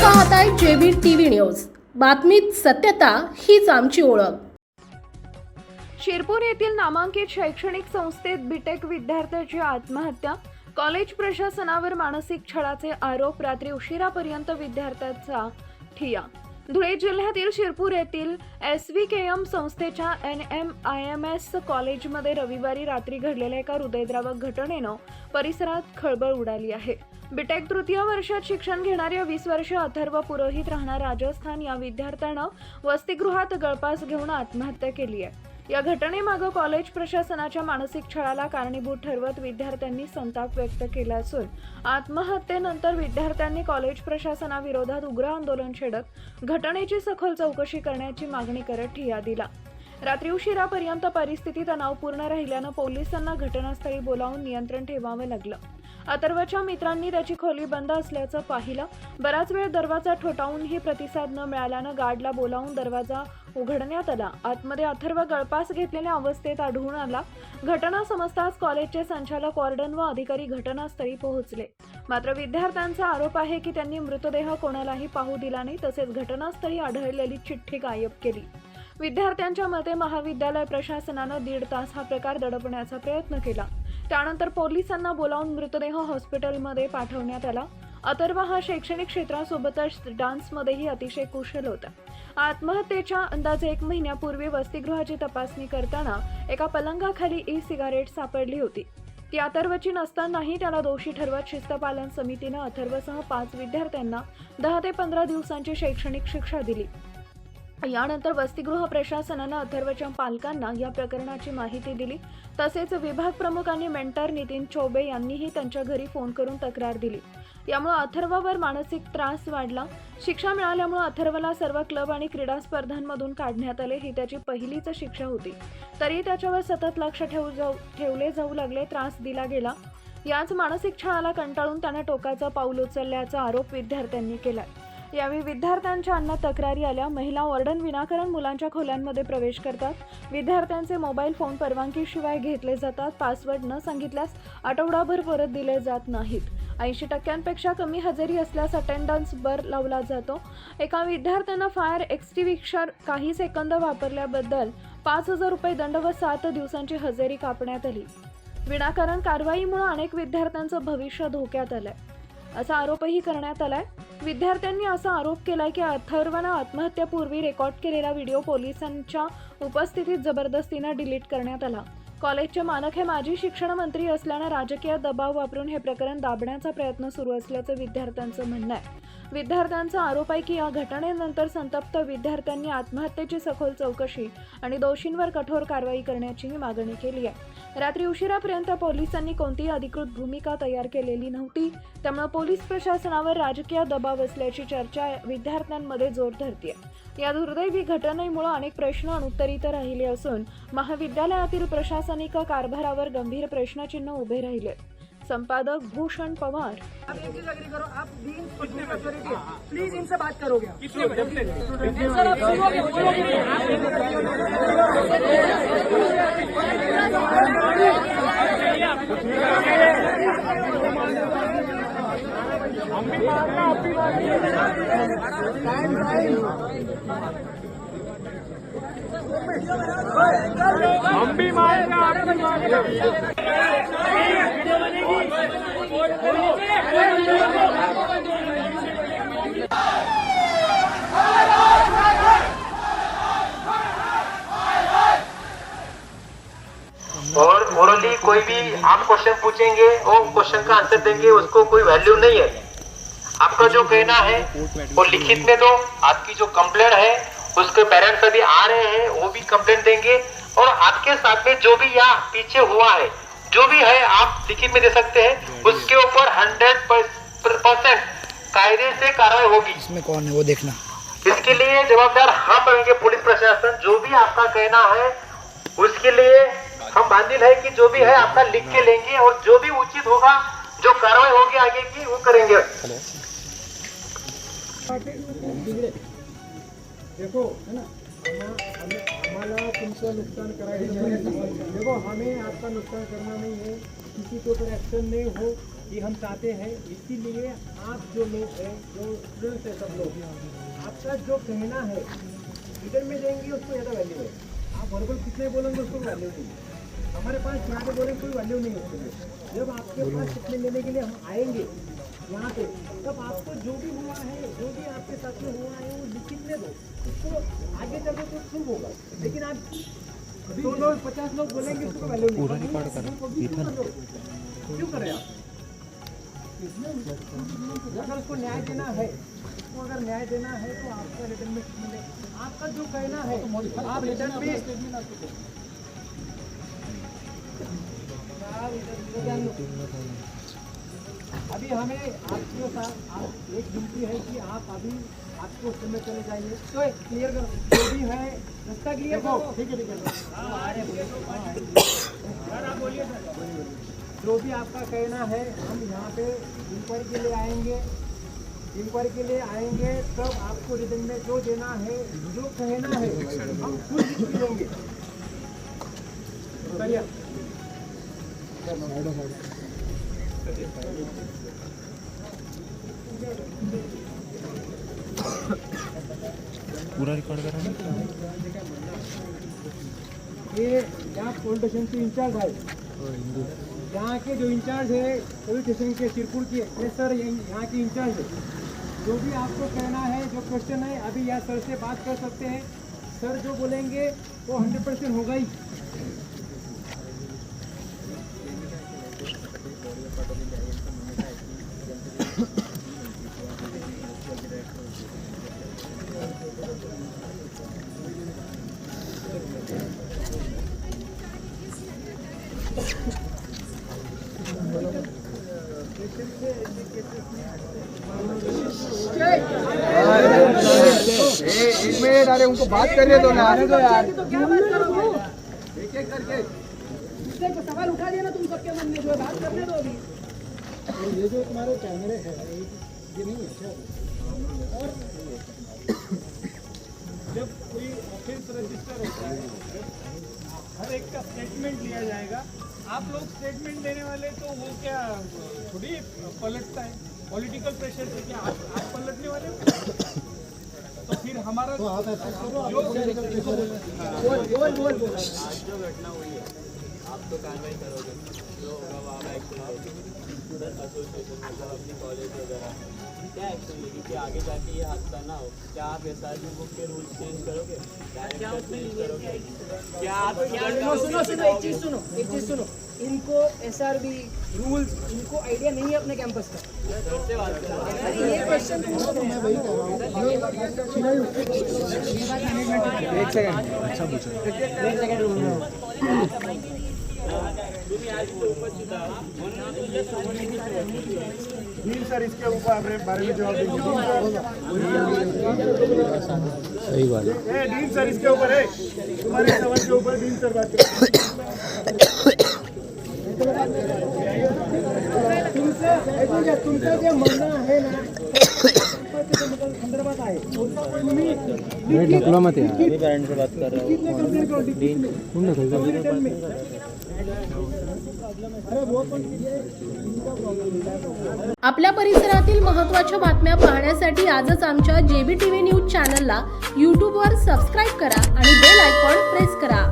पाहताय जेबीर TV news. बातमीत सत्यता हीच आमची ओळख। शिरपूर येथील नामांकित शैक्षणिक संस्थेत बीटेक विद्यार्थ्याची आत्महत्या, कॉलेज प्रशासनावर मानसिक छळाचे आरोप, रात्री उशिरापर्यंत विद्यार्थ्याचा ठिय्या। धुळे जिल्ह्यातील शिरपूर येथील SVKM संस्थेच्या NMIMS कॉलेजमध्ये रविवारी रात्री घडलेल्या एका हृदयद्रावक घटनेनं परिसरात खळबळ उडाली आहे। बीटेक तृतीय वर्षात शिक्षण घेणाऱ्या 20 वर्षीय अथर्व पुरोहित राहणार राजस्थान या विद्यार्थ्यानं वसतिगृहात गळफास घेऊन आत्महत्या केली आहे। या घटनेमागे कॉलेज प्रशासनाच्या मानसिक छळाला कारणीभूत ठरवत विद्यार्थ्यांनी संताप व्यक्त केला असून आत्महत्येनंतर विद्यार्थ्यांनी कॉलेज प्रशासनाविरोधात उग्र आंदोलन छेडत घटनेची सखोल चौकशी करण्याची मागणी करत ठिय्या दिला। रात्री उशिरापर्यंत परिस्थिती तणावपूर्ण राहिल्यानं पोलिसांना घटनास्थळी बोलावून नियंत्रण ठेवावं लागलं। अथर्वच्या मित्रांनी त्याची खोली बंद असल्याचं पाहिलं। बराच वेळ दरवाजा ठोठावूनही प्रतिसाद न मिळाल्यानं गार्डला बोलावून दरवाजा उघडण्यात आला। आतमध्ये अथर्व गळफास घेतलेल्या अवस्थेत आढळून आला। घटना समजताच कॉलेजचे संचालक, वॉर्डन व अधिकारी घटनास्थळी पोहोचले। मात्र विद्यार्थ्यांचा आरोप आहे की त्यांनी मृतदेह कोणालाही पाहू दिला नाही, तसेच घटनास्थळी आढळलेली चिठ्ठी गायब केली। विद्यार्थ्यांच्या मते महाविद्यालय प्रशासनानं 1.5 तास हा प्रकार दडपण्याचा प्रयत्न केला। त्यानंतर पोलिसांना बोलावून मृतदेह हॉस्पिटलमध्ये पाठवण्यात आला। अथर्व हा शैक्षणिक क्षेत्रासोबतच डान्समध्येही अतिशय कुशल होता। आत्महत्येच्या अंदाजे 1 महिन्यापूर्वी वसतिगृहाची तपासणी करताना एका पलंगाखाली ई-सिगारेट सापडली होती। ती अथर्वची नसतानाही त्याला दोषी ठरवत शिस्तपालन समितीनं अथर्वसह 5 विद्यार्थ्यांना 10 ते 15 दिवसांची शैक्षणिक शिक्षा दिली। यानंतर वसतिगृह प्रशासनानं अथर्वच्या पालकांना या प्रकरणाची माहिती दिली। तसेच विभाग प्रमुख आणि मेंटर नितीन चौबे यांनीही त्यांच्या घरी फोन करून तक्रार दिली। यामुळे अथर्ववर मानसिक त्रास वाढला। शिक्षा मिळाल्यामुळे अथर्वला सर्व क्लब आणि क्रीडा स्पर्धांमधून काढण्यात आले। ही त्याची पहिलीच शिक्षा होती, तरी त्याच्यावर सतत लक्ष ठेवले जाऊ लागले, त्रास दिला गेला। याच मानसिक छळाला कंटाळून त्याने टोकाचं पाऊल उचलल्याचा आरोप विद्यार्थ्यांनी केलाय। यावेळी विद्यार्थ्यांच्या अन्न तक्रारी आल्या। महिला वॉर्डन विनाकारण मुलांच्या खोल्यांमध्ये प्रवेश करतात। विद्यार्थ्यांचे मोबाईल फोन परवानगीशिवाय घेतले जातात। पासवर्ड न सांगितल्यास आठवडाभर परत दिले जात नाहीत। 80% कमी हजेरी असल्यास अटेंडन्स बर लावला जातो। एका विद्यार्थ्यांना फायर एक्स्टिंग्विशर काही सेकंद वापरल्याबद्दल 5000 रुपये दंड व 7 दिवसांची हजेरी कापण्यात आली। विनाकारण कारवाईमुळे अनेक विद्यार्थ्यांचं भविष्य धोक्यात आलंय, असा आरोपही करण्यात आलाय। विद्यार्थ्यांनी असा आरोप केलाय की अथर्वनं आत्महत्येपूर्वी रेकॉर्ड केलेला व्हिडिओ पोलिसांच्या उपस्थितीत जबरदस्तीनं डिलीट करण्यात आला। कॉलेजचे मालक हे माजी शिक्षण मंत्री असल्यानं राजकीय दबाव वापरून हे प्रकरण दाबण्याचा प्रयत्न सुरू असल्याचं विद्यार्थ्यांचं म्हणणं आहे। विद्यार्थ्यांचा आरोप आहे की या घटनेनंतर संतप्त विद्यार्थ्यांनी आत्महत्येची सखोल चौकशी आणि दोषींवर कठोर कारवाई करण्याचीही मागणी केली आहे। रात्री उशिरापर्यंत पोलिसांनी कोणतीही अधिकृत भूमिका तयार केलेली नव्हती, त्यामुळे पोलीस प्रशासनावर राजकीय दबाव असल्याची चर्चा विद्यार्थ्यांमध्ये जोर धरते। या दुर्दैवी घटनेमुळे अनेक प्रश्न अनुत्तरित राहिले असून महाविद्यालयातील प्रशासनिक कारभारावर गंभीर प्रश्नचिन्ह उभे राहिले। संपादक भूषण पवार। आप इनसे एग्री करो, आप बीइंग स्टूडेंट अथॉरिटी प्लीज इनसे बात करोगे। सर आप हम भी मारेंगे, आप भी मारेंगे। और मोरली कोई भी आप क्वेश्चन पूछेंगे और क्वेश्चन का आंसर देंगे, उसको कोई वैल्यू नहीं है। आपका जो कहना है वो लिखित में दो। आपकी जो कंप्लेंट है उसके पेरेंट्स अभी आ रहे हैं, वो भी कंप्लेंट देंगे। और आपके साथ में जो भी यहाँ पीछे हुआ है, जो भी है आप लिखित में दे सकते हैं। उसके ऊपर 100% कायदे से कार्रवाई होगी। इसमें कौन है वो देखना। इसके लिए जवाबदार हम रहेंगे, पुलिस प्रशासन। जो भी आपका कहना है उसके लिए हम बांधिल है कि जो भी है आपका लिख के लेंगे और जो भी उचित होगा, जो कार्रवाई होगी आगे की, वो करेंगे। देखो है ना, हमारा तुमचं नुकसान करायचं नाही। देखो हमें आपका नुकसान करना नहीं है, किसी के ऊपर एक्शन नहीं हो, कि हम चाहते हैं, इसीलिए आप जो लोग हैं, जो स्टूडेंट्स हैं, सब लोग आपका जो कहना है रिटर्न में देंगे उसको ज़्यादा वैल्यू है। आप वर्बल कितने बोलेंगे उसको वैल्यू नहीं है। हमारे पास यहाँ पे बोलेंगे कोई वैल्यू नहीं है उसके लिए। जब आपके पास कितने लेने के लिए हम आएंगे यहाँ पे, तब आपको जो भी हुआ है, जो भी आपके साथ में हुआ है वो लिखित में दो, उसको आगे चल के कुछ शुरू होगा। लेकिन आप 100 लोग 50 लोग बोलेंगे उसको वैल्यू नहीं। पूरा रिकॉर्ड करो क्यों कर रहे हैं आप? अगर उसको न्याय देना है, उसको अगर न्याय देना है तो आपका रिटर्न में मिले। आपका जो कहना है आप रिटर्न में अभी हमें आपके साथ एक विनती है कि आप अभी आपको उस समय चले जाइए। तो क्लियर करो जो भी है, रास्ता क्लियर करो। ठीक है, ठीक है। आप बोलिए सर। जो भी आपका कहना है हम यहाँ पे इंक्वायरी के लिए आएंगे। इंक्वायरी के लिए आएंगे तब आपको रिटर्न में जो देना है, जो कहना है हम खुद लिख के देंगे। करिए पूरा रिकॉर्ड करा ना। ये यहाँ पुलिस स्टेशन के इंचार्ज है, यहाँ के जो इंचार्ज है पुलिस स्टेशन के सिरपुर के, ये सर यहाँ के इंचार्ज है। जो भी आपको कहना है, जो क्वेश्चन है, अभी यहाँ सर से बात कर सकते हैं। सर जो बोलेंगे वो 100% होगा ही। एक मिनट, अरे उनको बात करने दो ना, आने दो यार। तो क्या बात करोगे? एक एक करके इससे सवाल उठा दिया ना तुम सबके मन में, जो है बात करने दो अभी। ये जो तुम्हारे कैमरे है ये नहीं है क्या? और जब कोई ऑफेंस रजिस्टर होता है, हर एक का स्टेटमेंट लिया जाएगा। आप लोग स्टेटमेंट देने वाले तो वो क्या थोड़ी पलटता है पॉलिटिकल प्रेशर से? क्या आप पलटने वाले हो? तो फिर हमारा तो आप ऐसा करो, जो बोल बोल आज जो घटना हुई है आप तो कार्रवाई करोगे, जो होगा वो आप एक्शन लोगे। स्टूडेंट एसोसिएशन मतलब अपनी कॉलेज वगैरह क्या एक्शन लेगी कि आगे जाके ये हादसा ना हो? क्या आप एसआरबी बुक के रूल्स चेंज करोगे? डायरेक्टर चेंज करोगे? क्या आप सुनो एक चीज सुनो। इनको SRB रूल्स इनको आइडिया नहीं है अपने कैंपस का। से बात करो। अरे ये क्वेश्चन तुम्ही आज इथे उपस्थित आहात म्हणून तुमच्या समोर सर इसके ऊपर अपने बारे में जवाब देंगे। सही बात है। डीन सर इसके ऊपर है, तुम्हारे सवाल के ऊपर डीन सर बात करें। तुमचं जे म्हणणं आहे ना संदर्भात आहे, तुम्ही ढकलो मत यार। अभी पेरेंट्स से बात कर रहा हूँ। आपल्या परिसरातील महत्त्वाच्या बातम्या पाहण्यासाठी आजच आमच्या JBTV न्यूज चॅनलला यूट्यूबवर सबस्क्राईब करा आणि बेल आयकॉन प्रेस करा.